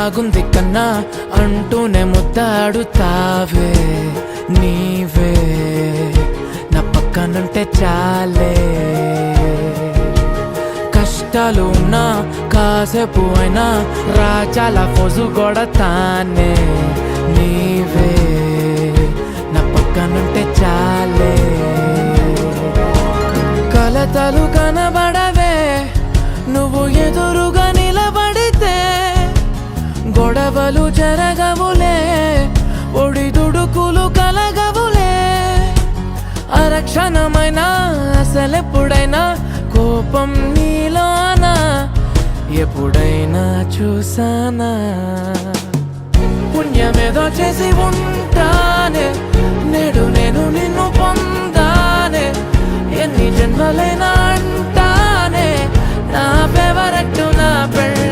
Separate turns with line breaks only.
బాగుంది కన్నా అంటూనే ముద్దాడుతావే నీవే నా పక్కనుంటే చాలే కష్టాలు ఉన్నా కాసేపు అయినా రాజాల ఫోజు కొడతానే నీవే నా పక్కనుంటే చాలే కలతలు కనబడవే నువ్వు ఎదురుగా నిలబడితే గొడవలు జరగవులే ఒడిదుడుకులు కలగవులే అరక్షణమైనా అసలెప్పుడైనా కోపం నీలోనా ఎప్పుడైనా చూసానా పుణ్యమేదో చేసి ఉంటానే నేడు నేను నిన్ను పొందానే ఎన్ని జన్మలైనా అంటానే నా ఫేవరెట్ నా పెళ్ళ